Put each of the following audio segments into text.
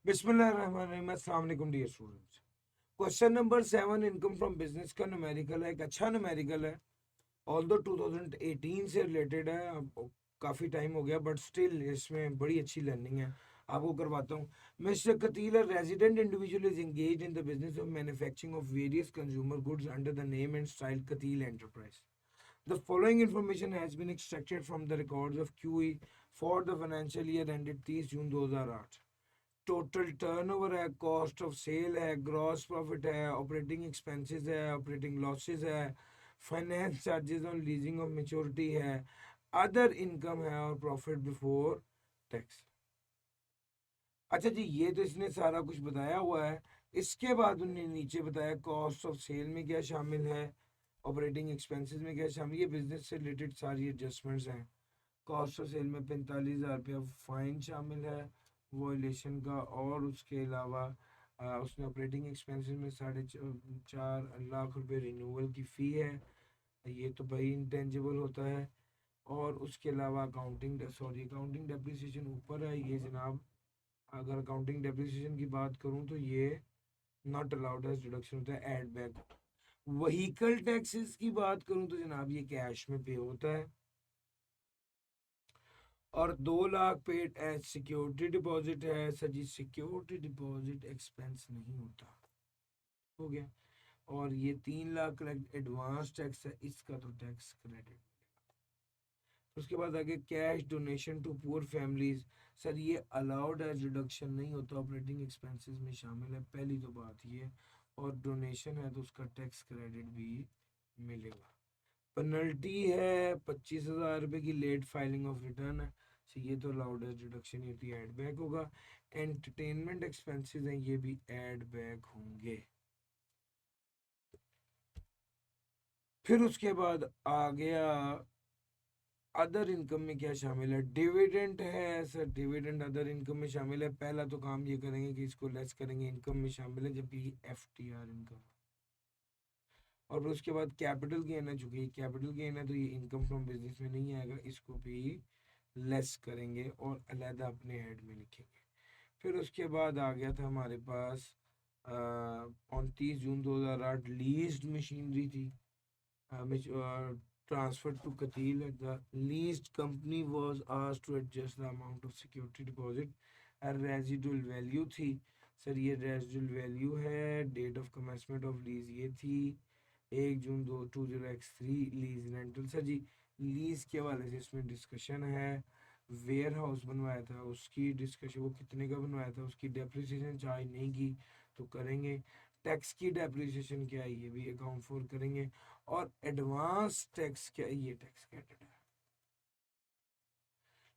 बिस्मिल्लाहिर्रहमानिर्रहीम। अस्सलाम वालेकुम dear students. Question number 7 income from business का न्यूमेरिकल है, एक अच्छा न्यूमेरिकल है। ऑल्दो 2018 से रिलेटेड है, काफ़ी टाइम हो गया बट स्टिल इसमें बड़ी अच्छी लर्निंग है। आपको करवाता हूँ। Mister Qateel, resident individual is engage in the business of manufacturing of various consumer goods under the name and style Qateel enterprise. The following information has been extracted from the records of QE for the financial year ended 30 June 2008। Total turnover है, cost of sale है, gross profit है, operating expenses है, operating losses है, finance charges on leasing of maturity है, other income है और profit before tax. अच्छा जी, ये तो इसने सारा कुछ बताया हुआ है। इसके बाद उन्होंने नीचे बताया कॉस्ट ऑफ सेल में क्या शामिल है, ऑपरेटिंग एक्सपेंसेस में क्या शामिल, ये बिजनेस से रिलेटेड सारी एडजस्टमेंट्स हैं। कॉस्ट ऑफ सेल में 45,000 रुपया फाइन शामिल है वॉयलेशन का, और उसके अलावा उसने ऑपरेटिंग एक्सपेंसेस में 4.5 लाख रुपए रिन्यूअल की फ़ी है। ये तो भाई इंटेंजिबल होता है। और उसके अलावा अकाउंटिंग डेप्रिसिएशन ऊपर है ये जनाब। अगर अकाउंटिंग डेप्रिसिएशन की बात करूं तो ये नॉट अलाउड एज डिडक्शन होता है, एड बैक। व्हीकल टैक्सेस की बात करूं तो जनाब ये कैश में पे होता है। और 2 lakh paid as security deposit है। सर जी, सिक्योरिटी डिपॉजिट एक्सपेंस नहीं होता, हो गया। और ये 3 लाख एडवांस टैक्स है, इसका तो टैक्स क्रेडिट। उसके बाद आगे cash donation to poor families. Sir ये अलाउड है, रिडक्शन नहीं होता, ऑपरेटिंग एक्सपेंसेस में शामिल है, पहली तो बात ये। और डोनेशन है तो उसका टैक्स क्रेडिट भी मिलेगा। पेनल्टी है 25,000 रुपये की लेट फाइलिंग ऑफ रिटर्न है। तो ये तो अलाउड है, डिडक्शन नहीं होती, ऐड बैक होगा। एंटरटेनमेंट एक्सपेंसेस हैं, ये भी ऐड बैक होंगे। फिर उसके बाद आ गया अदर इनकम में क्या शामिल है, डिविडेंड है। सर डिविडेंड अदर इनकम में शामिल है। पहला तो काम ये करेंगे कि इसको लेस करेंगे, इनकम में शामिल है, जबकि FTR इनकम। और फिर उसके बाद कैपिटल गेन है, चूंकि कैपिटल गेन है तो ये इनकम फ्रॉम बिजनेस में नहीं आएगा, इसको भी लेस करेंगे और अलहदा अपने हेड में लिखेंगे। फिर उसके बाद आ गया था हमारे पास 29 जून 2008 लीज्ड मशीनरी थी, transferred to Katil. The leased company was asked to adjust the amount of security deposit। Residual value थी। सर ये रेजिडुअल वैल्यू है। Date of commencement of lease ये थी 1 जून 2023। Lease rental, sir ji lease के हवाले से इसमें डिस्कशन है। वेयर हाउस बनवाया था उसकी डिस्कशन, वो कितने का बनवाया था, उसकी डेप्रिसिएशन चार्ज नहीं की तो करेंगे। टैक्स की डेप्रिसिएशन क्या है ये भी अकाउंट फॉर करेंगे। और एडवांस टैक्स क्या है, ये टैक्स क्रेडिट है।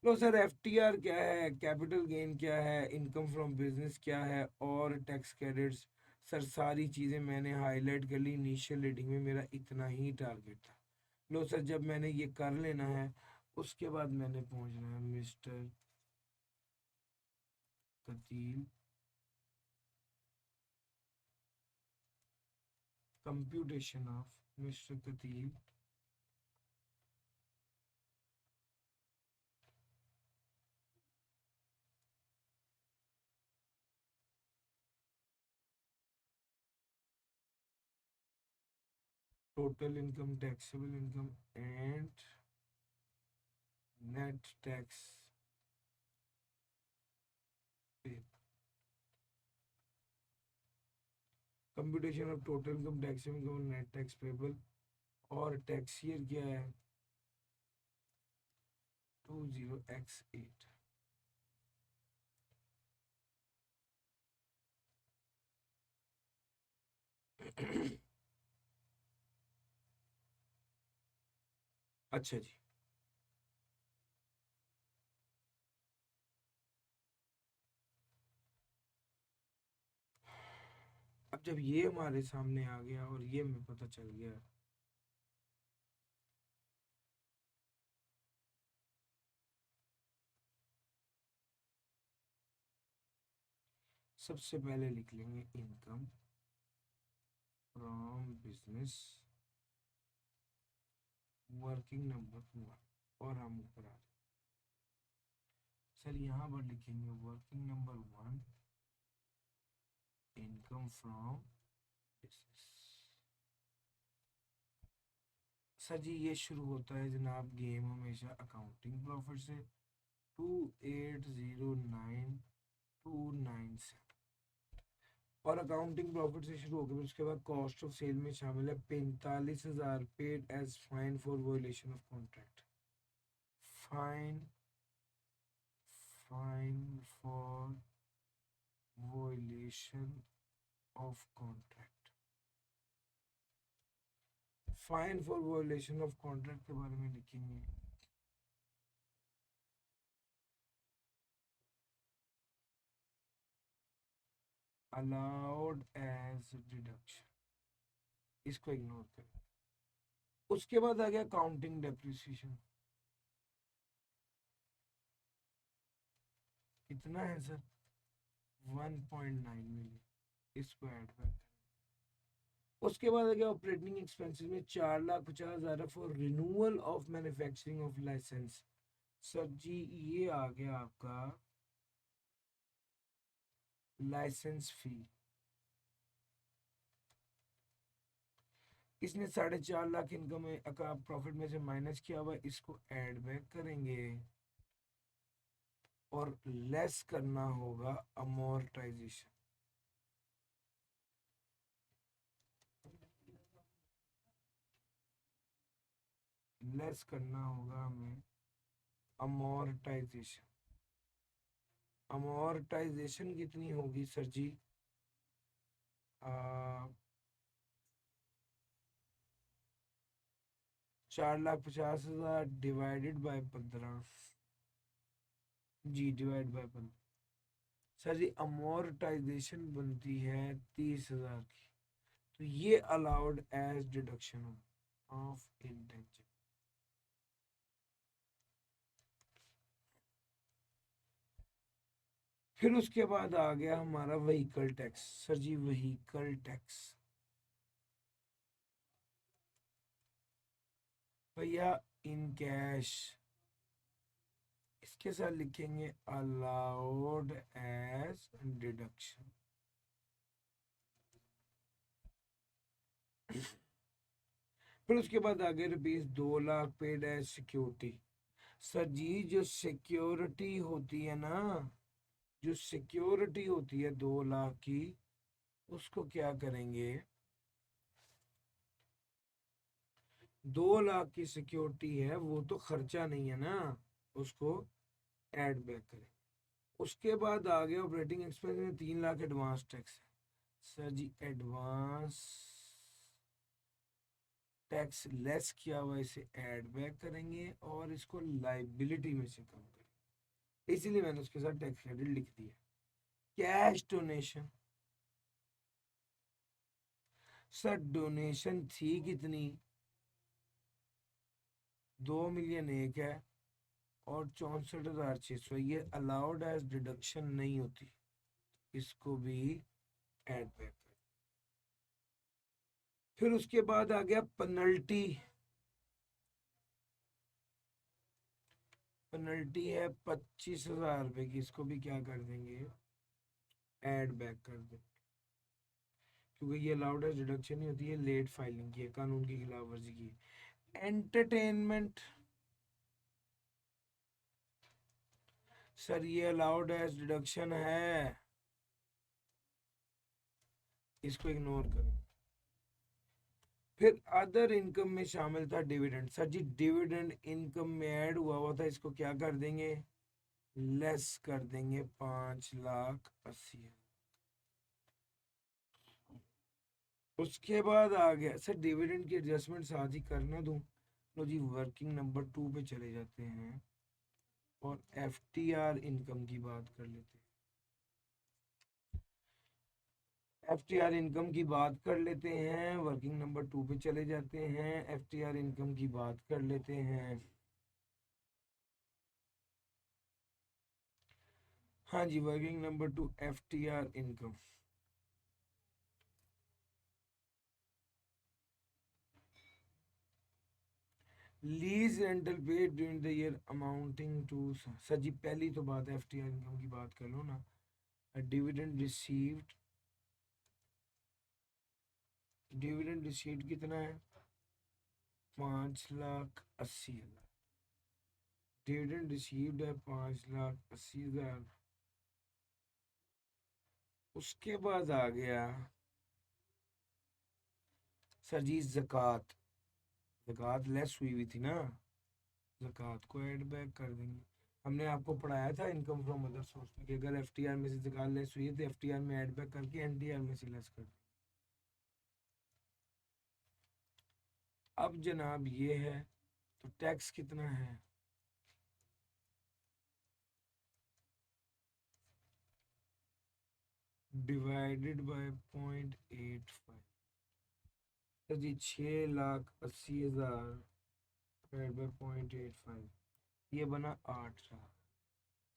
लो सर, FTR क्या है, कैपिटल गेन क्या है, इनकम फ्रॉम बिजनेस क्या है और टैक्स क्रेडिट्स। सर सारी चीज़ें मैंने हाईलाइट कर ली। इनिशियल रीडिंग में मेरा इतना ही टारगेट था। लो सर, जब मैंने ये कर लेना है उसके बाद मैंने पहुंचना है mister Qateel computation of mister Qateel total income, taxable income and net tax pay. Computation of total income, taxable income, net tax payable. और टैक्स ईयर क्या है, 20x8। अच्छा जी, अब जब ये हमारे सामने आ गया और ये हमें पता चल गया, सबसे पहले लिख लेंगे income from business working number 1। और हम ऊपर आ जाए, सर यहाँ पर लिखेंगे working number 1 income from business. Sir ji ये शुरू होता है जनाब गेम हमेशा अकाउंटिंग प्रॉफिट से 2809,297 और अकाउंटिंग प्रॉफिट से शुरू होकर उसके बाद कॉस्ट ऑफ सेल में शामिल है 45,000 paid as fine for violation of contract. Fine fine for violation of contract. Fine for violation of contract के बारे में लिखेंगे अलाउड एज डिडक्शन, इसको इग्नोर करें। उसके बाद आ गया काउंटिंग डेप्रिसिएशन। कितना है सर? 1.9 मिलियन, इसको ऐड बैक करें। उसके बाद आ गया ऑपरेटिंग एक्सपेंसेस में 4,50,000 for renewal of manufacturing of licence. Sir ji ये आ गया आपका लाइसेंस फी। इसने 4.5 लाख इनकम का प्रॉफिट में से माइनस किया हुआ, इसको ऐड बैक करेंगे और लेस करना होगा अमोर्टाइजेशन। लेस करना होगा हमें अमोर्टाइजेशन। अमोर्टाइजेशन कितनी होगी सर जी? 4,50,000 divided by 15। जी divide by 15। Sir ji amortization बनती है 30,000 की, तो ये allowed as deduction of intangible. फिर उसके बाद आ गया हमारा vehicle tax. Sir ji vehicle tax भैया इन कैश, इसके साथ लिखेंगे अलाउड एज डिडक्शन। फिर उसके बाद आगे ₹2,00,000 पेड एज सिक्योरिटी। सर जी जो सिक्योरिटी होती है ना, जो सिक्योरिटी होती है 2,00,000 की, उसको क्या करेंगे? 2,00,000 की सिक्योरिटी है वो तो खर्चा नहीं है ना, उसको ऐड बैक करें। उसके बाद आ गया ऑपरेटिंग एक्सपेंस में 3,00,000 एडवांस टैक्स है। सर जी एडवांस टैक्स लेस किया हुआ इसे ऐड बैक करेंगे और इसको लाइबिलिटी में से कम करेंगे, इसीलिए मैंने उसके साथ टैक्स क्रेडिट लिख दिया। Cash donation. सर डोनेशन थी कितनी? 2,000,001 है और 64,600, ये अलाउड एज डिडक्शन नहीं होती, इसको भी ऐड बैक कर। फिर उसके बाद आ गया पेनल्टी। पेनल्टी है 25,000 रुपए की, इसको भी क्या कर देंगे? ऐड बैक कर देंगे, क्योंकि ये अलाउड एज डिडक्शन नहीं होती है, लेट फाइलिंग की है, कानून की खिलाफ वर्जी की है। एंटरटेनमेंट। सर ये अलाउड एज डिडक्शन है, इसको इग्नोर करें। फिर अदर इनकम में शामिल था डिविडेंड। सर जी डिविडेंड इनकम में ऐड हुआ था, इसको क्या कर देंगे? लेस कर देंगे 5,80,000। उसके बाद आ गया सर डिविडेंड की एडजस्टमेंट साथ ही करना दूं। लो जी वर्किंग नंबर 2 पे चले जाते हैं और एफटीआर इनकम की बात कर लेते हैं। एफटीआर इनकम की बात कर लेते हैं, वर्किंग नंबर 2 पे चले जाते हैं, एफटीआर इनकम की बात कर लेते हैं। हाँ जी working number 2 FTR income. Lease rental paid during the year amounting to. Sir ji पहली तो बात एफटीआर इनकम की बात कर लो ना। डिविडेंड रिसीव्ड डिविडेंड रिसीव्ड कितना है? 5,80,000। डिविडेंड रिसीव्ड है 5,80,000। उसके बाद आ गया सर जी ज़कात। ज़कात लेस हुई हुई थी ना, ज़कात को ऐड बैक कर देंगे। हमने आपको पढ़ाया था इनकम फ्रॉम अदर सोर्स में कि अगर एफटीआर में से ज़कात लेस हुई है तो एफटीआर में ऐड बैक करके एनटीआर में से लेस कर दें। अब जनाब ये है, तो टैक्स कितना है? Divided by 0.85। तो जी 6,80,000 डिवाइड बाय 0.85, ये बना 8 लाख।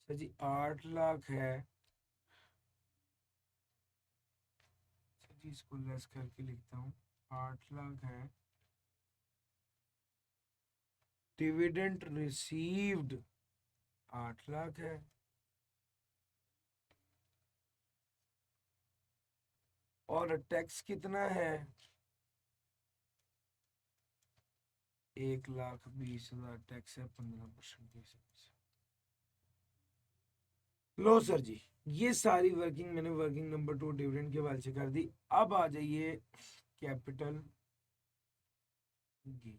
सर जी 8 लाख है। सर जी इसको लेस करके लिखता हूँ, 8 लाख है। डिविडेंड रिसीव्ड 8 लाख है, और टैक्स कितना है? 1,20,000 टैक्स है 15% के हिसाब से। लो सर जी, ये सारी वर्किंग मैंने वर्किंग नंबर 2 डिविडेंड के हवाले से कर दी। अब आ जाइए कैपिटल गेन।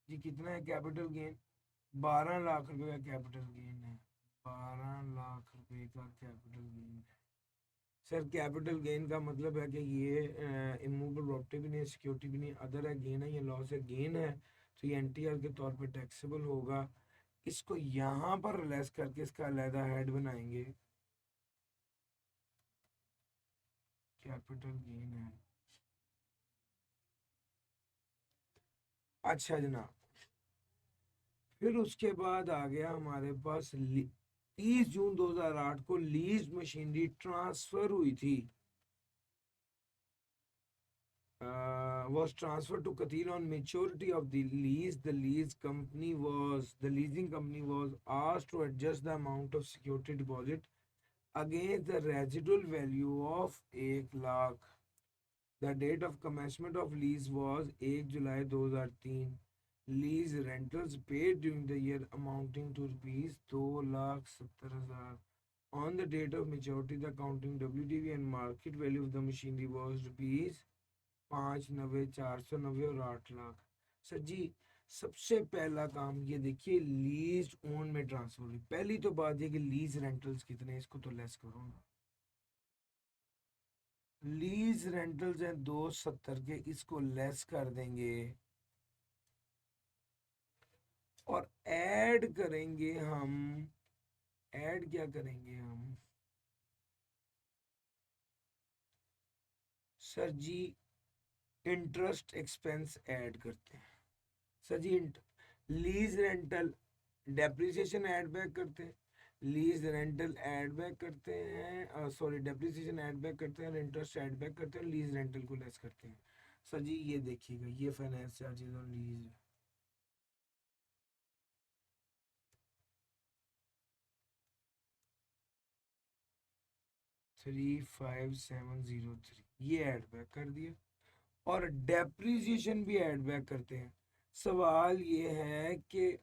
जी कितना है कैपिटल गेन? 12 लाख रुपए का कैपिटल गेन है। 12 लाख रुपए का कैपिटल गेन है। सर कैपिटल गेन का मतलब है कि ये इमूवेबल प्रॉपर्टी भी नहीं है, सिक्योरिटी भी नहीं, अदर है, गेन है, ये लॉस है, गेन है, तो ये एनटीआर के तौर पे टैक्सेबल होगा। इसको यहाँ पर लेस करके इसका अलहदा हेड बनाएंगे, कैपिटल गेन है। अच्छा जनाब, फिर उसके बाद आ गया हमारे पास 30 जून 2008 को लीज मशीनरी ट्रांसफर हुई थी, was transferred to Qatil on maturity of the lease. The leasing company was asked to adjust the amount of security deposit against the residual value of 1 lakh. The date of commencement of lease was 1 July 2003. Lease rentals paid during the year amounting to rupees 2,70,000. On the date of maturity, the accounting WDV and market value of the machinery was rupees 590, 490 और 8 lakh. Sir जी सबसे पहला काम ये देखिए, lease own में transfer हुई। पहली तो बात ये कि लीज रेंटल्स कितने, इसको तो लेस करो ना। लीज रेंटल्स हैं 270 के, इसको लेस कर देंगे और ऐड करेंगे हम, ऐड क्या करेंगे हम sir ji? Interest expense add करते हैं। Sir ji lease rental depreciation add back करते हैं, लीज रेंटल ऐड बैक करते हैं, सॉरी डेप्रिसिएशन ऐड बैक करते हैं, इंटरेस्ट ऐड बैक करते हैं, लीज रेंटल को लेस करते हैं। सर जी ये देखिएगा, ये फाइनेंस चार्जेस ऑन लीज 35,703, ये ऐड बैक कर दिया, और डेप्रिसिएशन भी ऐड बैक करते हैं। सवाल ये है कि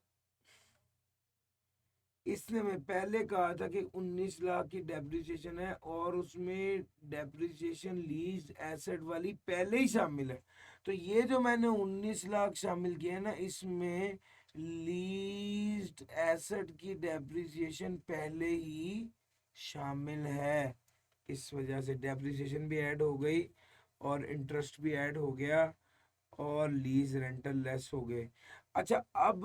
इसने मैं पहले कहा था कि 19 लाख की डेप्रिसिएशन है और उसमें डेप्रिसिएशन लीज एसेट वाली पहले ही शामिल है, तो ये जो मैंने 19 लाख शामिल किया है ना, इसमें लीज्ड एसेट की डेप्रिसिएशन पहले ही शामिल है। इस वजह से डेप्रिसिएशन भी ऐड हो गई और इंटरेस्ट भी ऐड हो गया और लीज रेंटल लेस हो गए। अच्छा अब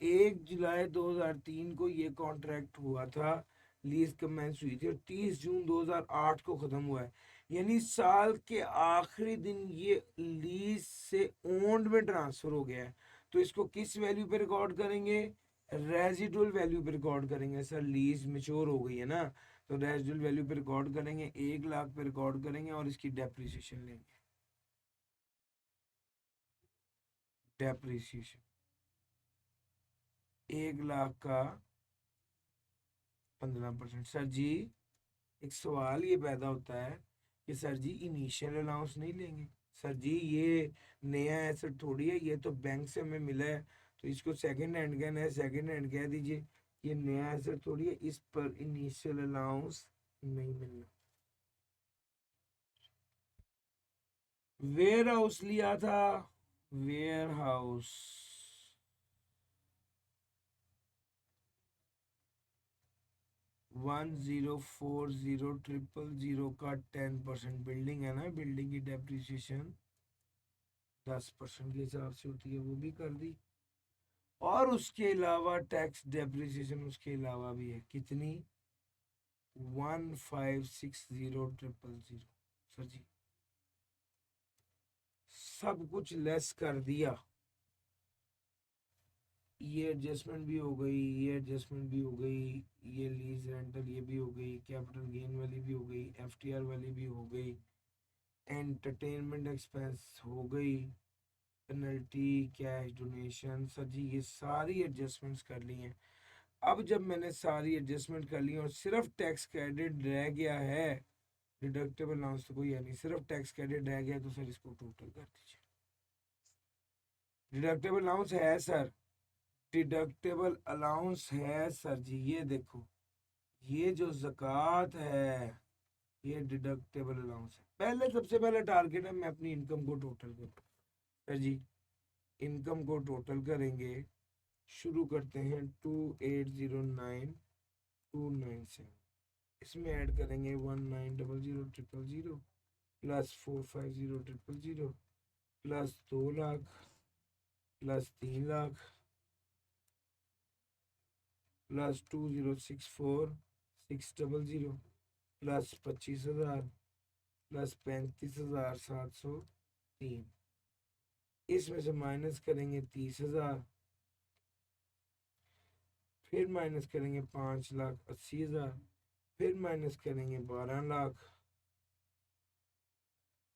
1 जुलाई 2003 को ये कॉन्ट्रैक्ट हुआ था, लीज कमेंस हुई थी और 30 जून 2008 को ख़त्म हुआ है, यानी साल के आखिरी दिन ये लीज से ओन्ड में ट्रांसफ़र हो गया है। तो इसको किस वैल्यू पे रिकॉर्ड करेंगे? रेजिडुअल वैल्यू पे रिकॉर्ड करेंगे। सर लीज मेच्योर हो गई है ना, तो रेजिडुअल वैल्यू पे रिकॉर्ड करेंगे, 1 लाख पे रिकॉर्ड करेंगे और इसकी डेप्रिसिएशन लेंगे। डेप्रिसिएशन 1 लाख का 15%। सर जी एक सवाल ये पैदा होता है कि सर जी इनिशियल अलाउंस नहीं लेंगे? सर जी ये नया एसेट थोड़ी है, ये तो बैंक से हमें मिला है, तो इसको सेकंड हैंड कहना है, सेकंड हैंड कह दीजिए। ये नया एसेट थोड़ी है, इस पर इनिशियल अलाउंस नहीं मिलना। वेयर हाउस लिया था, वेयर हाउस 1040000 का 10% बिल्डिंग है ना, बिल्डिंग की डेप्रिसिएशन 10% के हिसाब से होती है, वो भी कर दी। और उसके अलावा टैक्स डेप्रिसिएशन उसके अलावा भी है, कितनी? 1560000। सर जी सब कुछ लेस कर दिया, ये एडजस्टमेंट भी हो गई, ये एडजस्टमेंट भी हो गई, ये लीज रेंटल ये भी हो गई, कैपिटल गेन वाली भी हो गई, एफटीआर वाली भी हो गई, एंटरटेनमेंट एक्सपेंस हो गई, penalty, cash donation. Sir ji ये सारी एडजस्टमेंट्स कर ली हैं। अब जब मैंने सारी एडजस्टमेंट कर ली और सिर्फ टैक्स क्रेडिट रह गया है, डिडक्टेबल अलाउंस तो कोई है नहीं, सिर्फ टैक्स क्रेडिट रह गया, तो सर इसको टोटल कर दीजिए। डिडक्टेबल अलाउंस है सर, डिडक्टेबल अलाउंस है सर जी, ये देखो, ये जो ज़कात है ये डिडक्टेबल अलाउंस है। पहले सबसे पहले टारगेट है मैं अपनी इनकम को टोटल करूँ। सर जी इनकम को टोटल करेंगे, शुरू करते हैं 2809297, इसमें ऐड करेंगे 1900000 plus 450000 plus 2 lakh plus 3 lakh plus 2064600 plus 25,000 plus 35,703, इसमें से माइनस करेंगे 30,000, फिर माइनस करेंगे 5,80,000, फिर माइनस करेंगे 12 लाख,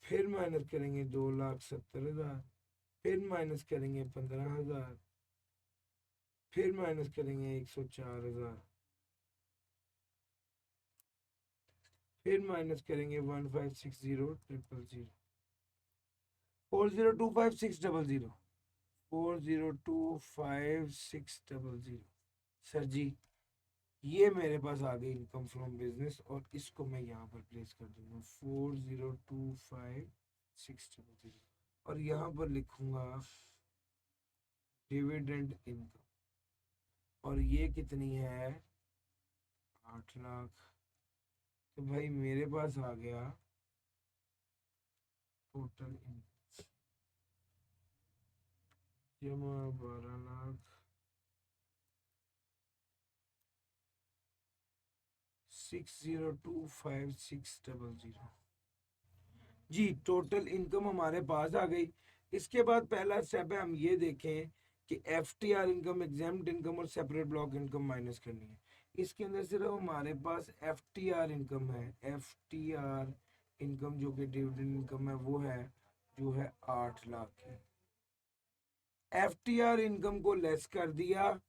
फिर माइनस करेंगे 2,70,000, फिर माइनस करेंगे 15,000, फिर माइनस करेंगे 104,000, फिर माइनस करेंगे 1560000, 4025,600, 4025,600। सर जी ये मेरे पास आ गई इनकम फ्रॉम बिजनेस, और इसको मैं यहाँ पर प्लेस कर दूंगा 4025,600, और यहाँ पर लिखूंगा डिविडेंड इनकम, और ये कितनी है? 8 लाख। तो भाई मेरे पास आ गया टोटल इनकम जमा 12 लाख 6025,600। जी टोटल इनकम हमारे पास आ गई। इसके बाद पहला स्टेप है हम ये देखें कि F T R income, examined income और सेपरेट ब्लॉक इनकम माइनस करनी है। इसके अंदर सिर्फ हमारे पास एफ टी आर इनकम है, एफ टी आर इनकम जो कि डिविडेंड इनकम है वो है, जो है 8 लाख की। एफ टी आर इनकम को लेस कर दिया,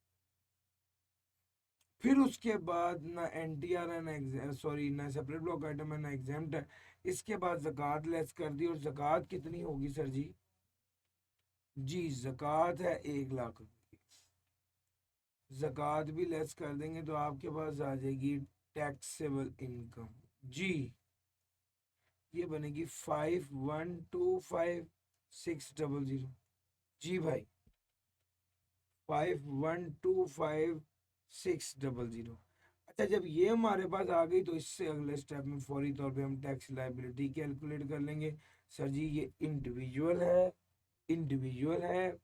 फिर उसके बाद ना एन टी आर है ना सॉरी ना सेपरेट ब्लॉक आइटम है ना एग्जाम्ड है। इसके बाद जक़ात लेस कर दी, और जक़ात कितनी होगी सर जी? जी जक़ात है 1 लाख रुपए की। जक़ात भी लेस कर देंगे तो आपके पास आ जाएगी टैक्सेबल इनकम। जी ये बनेगी 5125,600। जी भाई 5125,600। अच्छा जब ये हमारे पास आ गई तो इससे अगले स्टेप में फौरी तौर पे हम टैक्स लाइबिलिटी कैलकुलेट कर लेंगे। सर जी ये इंडिविजुअल है, इंडिविजुअल है,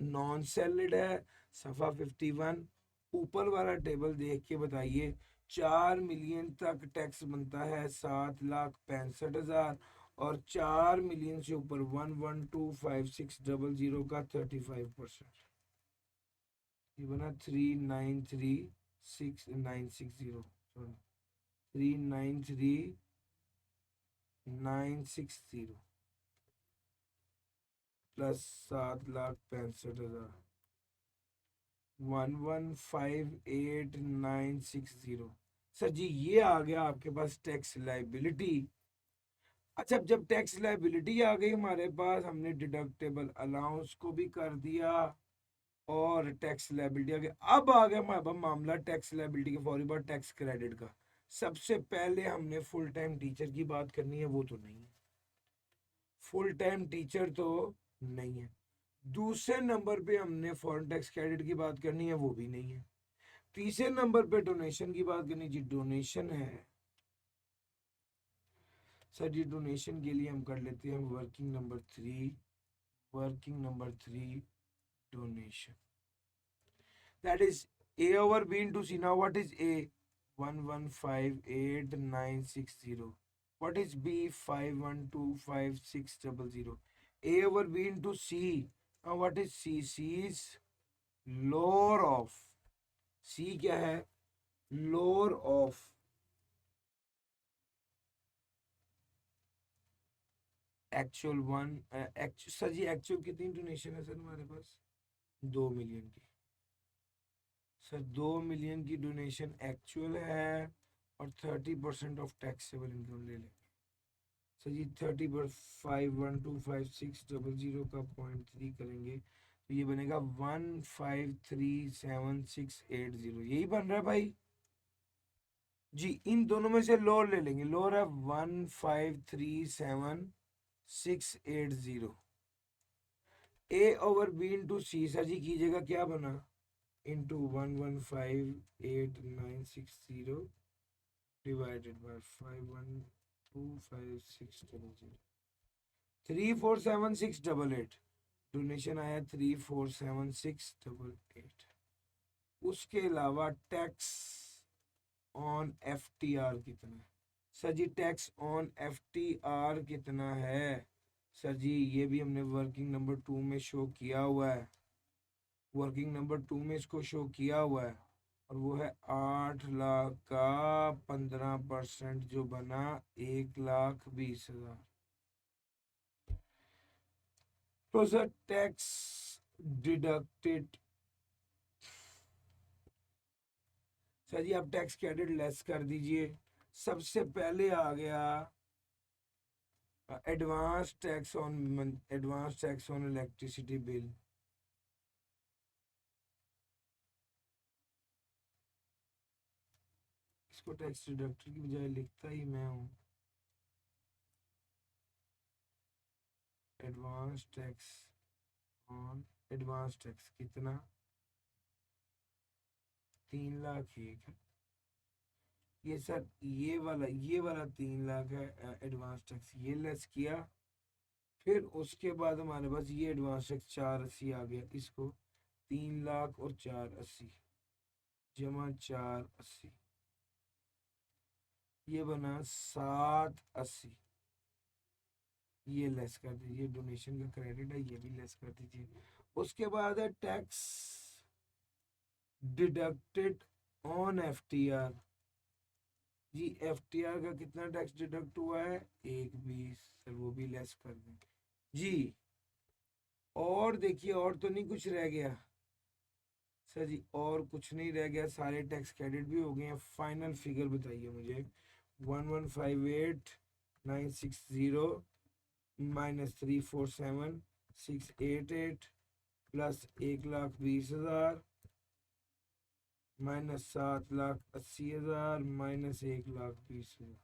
नॉन सैलड है, सफ़ा 51। ऊपर वाला टेबल देख के बताइए, 4 मिलियन तक टैक्स बनता है 7,65,000, और 4 मिलियन से ऊपर 1125600 का 35%, ये बना 393,960, सॉरी 393,960 प्लस 7,65,000, 115,8,960। सर जी ये आ गया आपके पास टैक्स लाइबिलिटी। अच्छा, अब जब टैक्स लायबिलिटी आ गई हमारे पास, हमने डिडक्टेबल अलाउंस को भी कर दिया और टैक्स लायबिलिटी आ गई। अब आ गया हमारे पास मामला टैक्स लायबिलिटी के फौरी बाद टैक्स क्रेडिट का। सबसे पहले हमने फुल टाइम टीचर की बात करनी है, वो तो नहीं है, फुल टाइम टीचर तो नहीं है। दूसरे नंबर पे हमने फॉरेन टैक्स क्रेडिट की बात करनी है, वो भी नहीं है। तीसरे नंबर पे डोनेशन की बात करनी, जी डोनेशन है। सर जी डोनेशन के लिए हम कर लेते हैं working number 3, working number 3 donation, that is a over b into c. Now what is a? 1158960. What is b? 512560. A over b into c. Now what is c? C is lower of, c क्या है? lower of actual one. Sir ji actual कितनी donation है sir हमारे पास? 2 million की। Sir 2 million की donation actual है और 30% ऑफ टैक्सेबल इनकम ले लेंगे। सर जी 30 पर 512560 का 0.3 करेंगे तो ये बनेगा 1537680। यही बन रहा है भाई जी। इन दोनों में से लोअर ले लेंगे, लोअर है 1537680। ए ओवर बी इंटू सी, सर जी कीजिएगा क्या बना? Into 1158960 divided by 512560। 347688 डोनेशन आया 347688। उसके अलावा टैक्स ऑन एफटीआर कितना है? Sir ji tax on FTR कितना है? सर जी ये भी हमने वर्किंग नंबर 2 में शो किया हुआ है, वर्किंग नंबर 2 में इसको शो किया हुआ है और वो है 8 लाख का 15% जो बना 1,20,000। तो सर टैक्स डिडक्टेड, सर जी आप टैक्स क्रेडिट लेस कर दीजिए। सबसे पहले आ गया advance tax on electricity bill. इसको टैक्स डिडक्टर की बजाय लिखता ही मैं हूँ। Advance tax on, advance tax कितना? 3,01,000 है ये सर। ये वाला 3 लाख है एडवांस टैक्स, ये लेस किया। फिर उसके बाद हमारे पास ये एडवांस टैक्स 480 आ गया। इसको 3 लाख और 480 जमा 480, ये बना 780। ये लेस कर दीजिए, डोनेशन का क्रेडिट है, ये भी लेस कर दीजिए। उसके बाद है टैक्स डिडक्टेड ऑन एफटीआर। जी एफटीआर का कितना टैक्स डिडक्ट हुआ है? 1,20। सर वो भी लेस कर दें जी। और देखिए और तो नहीं कुछ रह गया सर जी, और कुछ नहीं रह गया, सारे टैक्स क्रेडिट भी हो गए हैं। फाइनल फिगर बताइए मुझे। 1,158,960 माइनस 347,688 प्लस 1,20,000 माइनस 7,80,000 माइनस 1,20,000।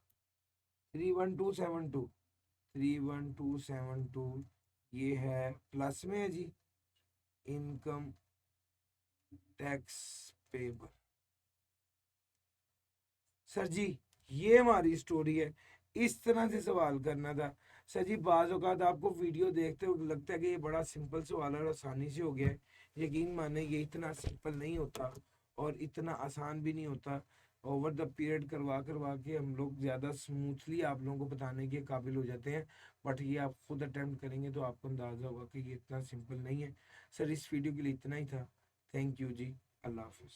31272, 31272 ये है प्लस में है जी income tax payable. Sir ji ये हमारी स्टोरी है, इस तरह से सवाल करना था। सर जी बाज़ औक़ात आपको वीडियो देखते हो लगता है कि ये बड़ा सिंपल सवाल है और आसानी से हो गया है। यकीन माने ये इतना सिंपल नहीं होता और इतना आसान भी नहीं होता। ओवर द पीरियड करवा करवा के हम लोग ज़्यादा स्मूथली आप लोगों को बताने के काबिल हो जाते हैं। बट ये आप खुद अटैम्प्ट करेंगे तो आपको अंदाज़ा होगा कि ये इतना सिंपल नहीं है। सर इस वीडियो के लिए इतना ही था। थैंक यू जी, अल्लाह हाफिज़।